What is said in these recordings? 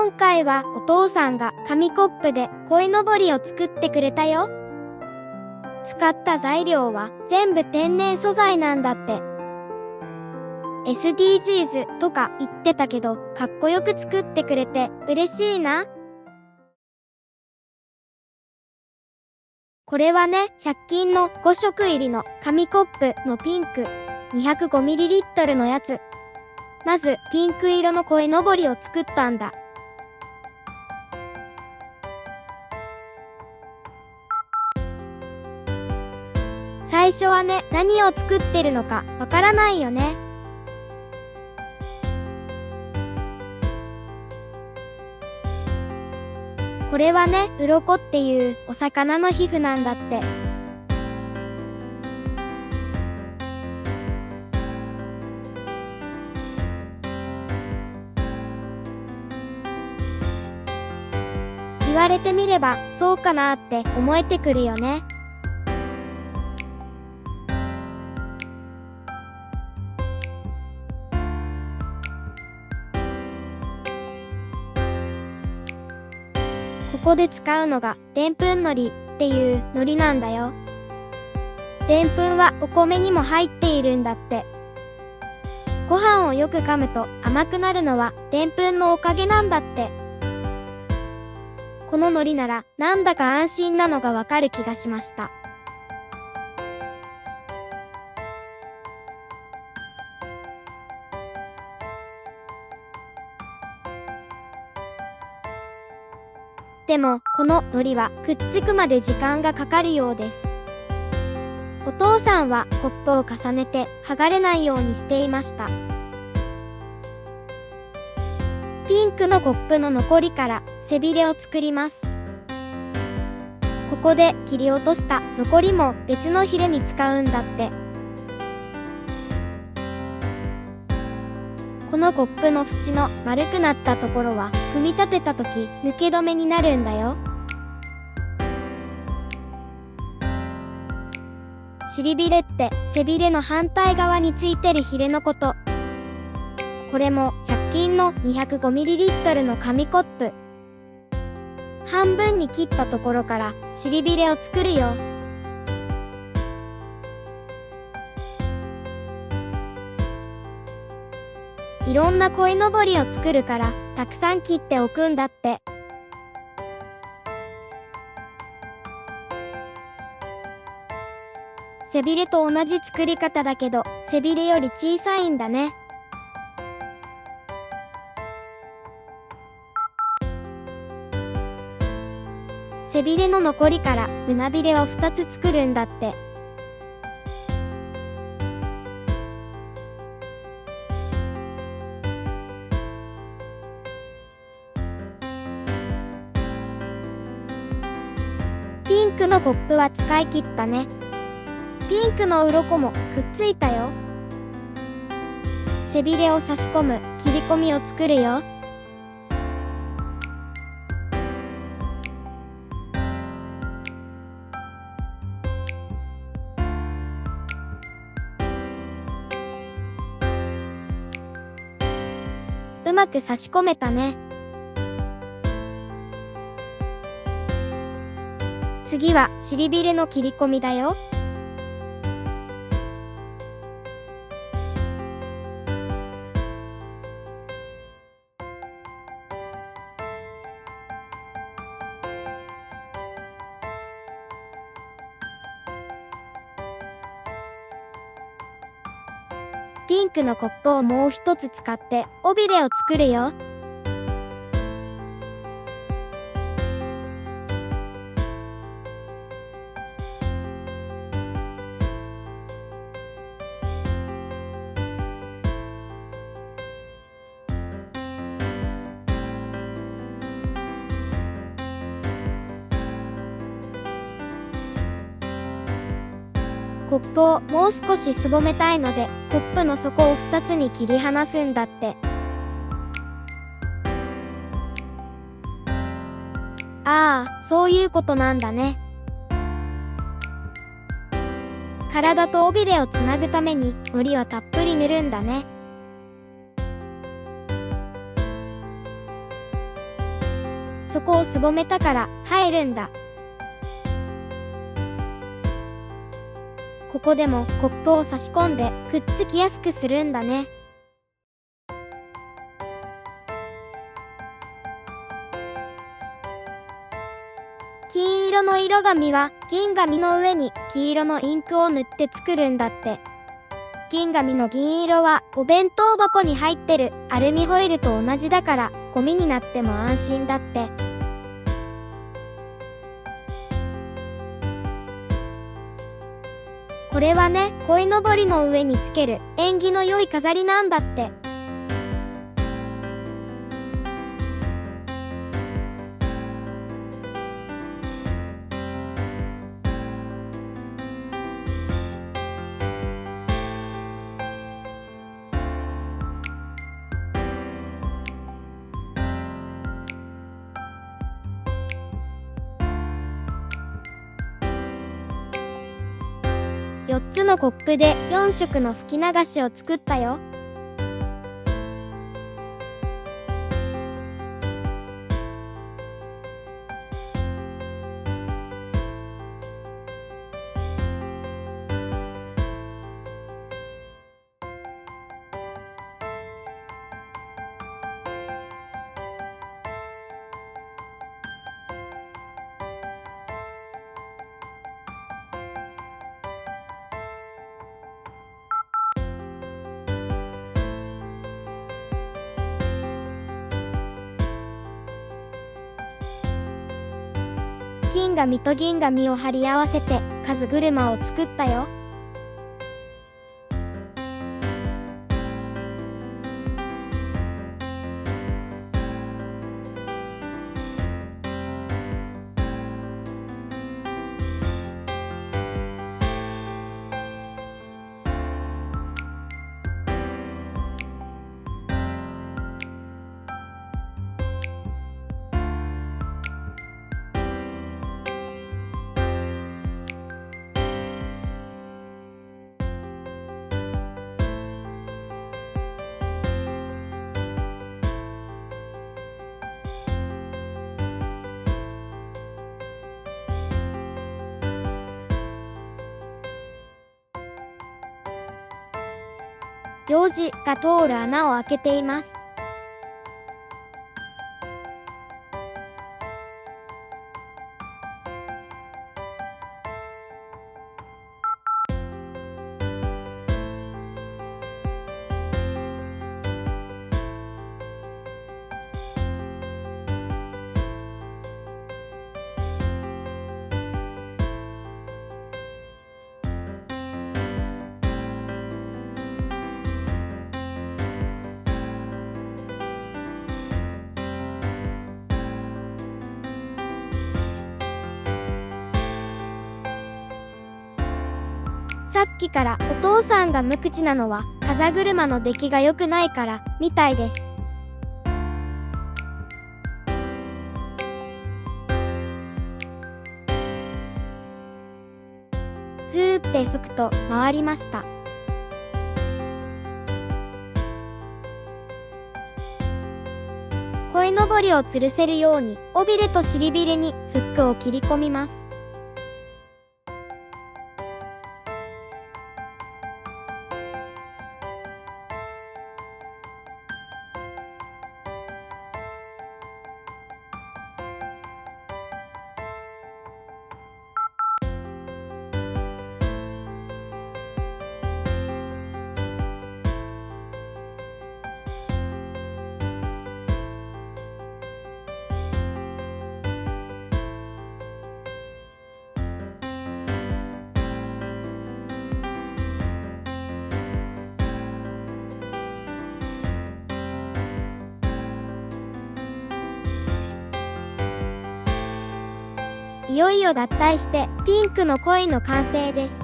今回はお父さんが紙コップで鯉のぼりを作ってくれたよ。使った材料は全部天然素材なんだって。SDGs とか言ってたけど、かっこよく作ってくれて嬉しいな。これはね、100均の5色入りの紙コップのピンク 205ml のやつ。まずピンク色の鯉のぼりを作ったんだ。最初はね、何を作ってるのかわからないよね。これはね、鱗っていうお魚の皮膚なんだって。言われてみればそうかなって思えてくるよね。ここで使うのがでんぷんのりっていうのりなんだよ。でんぷんはお米にも入っているんだって。ご飯をよく噛むと甘くなるのはでんぷんのおかげなんだって。こののりならなんだか安心なのがわかる気がしました。でもこののりはくっつくまで時間がかかるようです。お父さんはコップを重ねて剥がれないようにしていました。ピンクのコップの残りから背びれを作ります。ここで切り落とした残りも別のヒレに使うんだって。このコップの縁の丸くなったところは組み立てた時抜け止めになるんだよ。尻びれって背びれの反対側についてるヒレのこと。これも100均の 205ml の紙コップ。半分に切ったところから尻びれを作るよ。いろんな鯉のぼりを作るからたくさん切っておくんだって。背びれと同じ作り方だけど背びれより小さいんだね。背びれの残りから胸びれを2つ作るんだって。ピンクのコップは使い切ったね。ピンクの鱗もくっついたよ。背びれを差し込む切り込みを作るよ。うまく差し込めたね。次は尻びれの切り込みだよ。ピンクのコップをもう一つ使って尾びれを作るよ。コップをもう少しすぼめたいので、コップの底を2つに切り離すんだって。ああ、そういうことなんだね。体と尾びれをつなぐために糊はたっぷり塗るんだね。そこをすぼめたから入るんだ。ここでもコップを差し込んでくっつきやすくするんだね。金色の色紙は銀紙の上に黄色のインクを塗って作るんだって。銀紙の銀色はお弁当箱に入ってるアルミホイルと同じだからゴミになっても安心だって。これはね、鯉のぼりの上につける縁起の良い飾りなんだって。4つのコップで4色の吹き流しを作ったよ。金紙と銀紙を貼り合わせて風車を作ったよ。楊枝が通る穴を開けています。さっきからお父さんが無口なのは風車の出来が良くないからみたいです。ふーって吹くと回りました。鯉のぼりを吊るせるように尾びれと尻びれにフックを切り込みます。いよいよ脱退してピンクの鯉の完成です。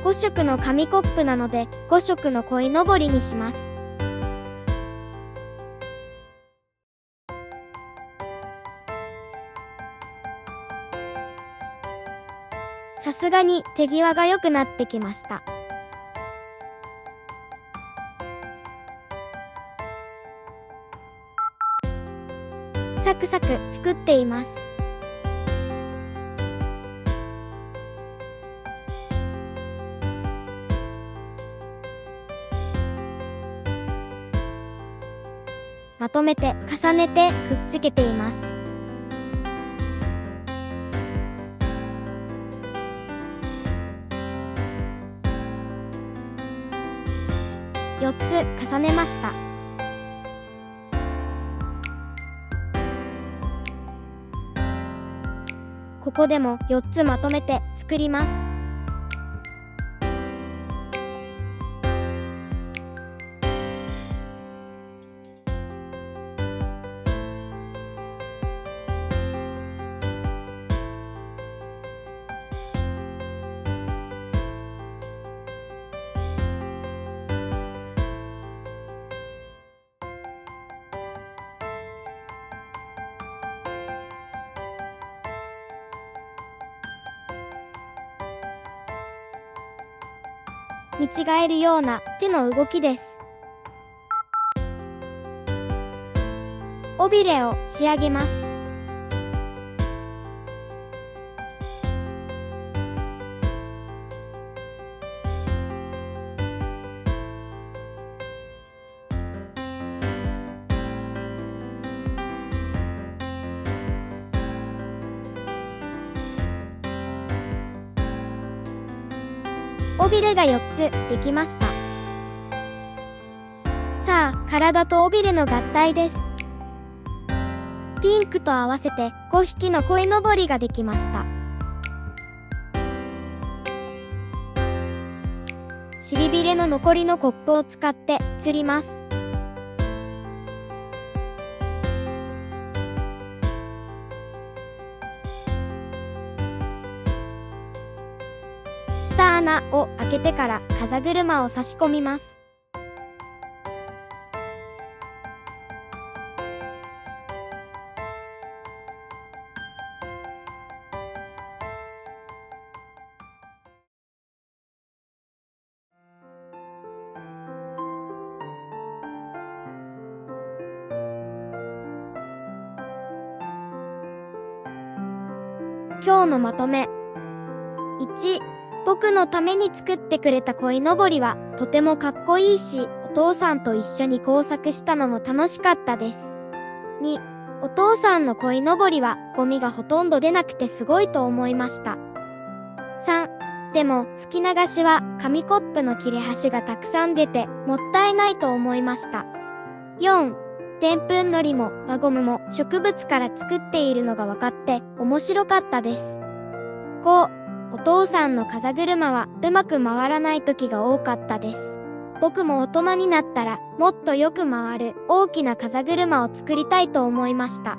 5色の紙コップなので5色の鯉のぼりにします。すがに手際が良くなってきました。サクサク作っています。まとめて重ねてくっつけています。4つ重ねました。ここでも4つまとめて作ります。見違えるような手の動きです。尾びれを仕上げます。尾びれが4つできました。さあ、体と尾びれの合体です。ピンクと合わせて5匹の鯉のぼりができました。尻びれの残りのコップを使って釣ります。下穴を開けてから風車を差し込みます。今日のまとめ。1、僕のために作ってくれた鯉のぼりはとてもかっこいいし、お父さんと一緒に工作したのも楽しかったです。2、お父さんの鯉のぼりはゴミがほとんど出なくてすごいと思いました。3、でも吹き流しは紙コップの切れ端がたくさん出てもったいないと思いました。4、でんぷんのりも輪ゴムも植物から作っているのが分かって面白かったです。5、お父さんの風車はうまく回らない時が多かったです。僕も大人になったらもっとよく回る大きな風車を作りたいと思いました。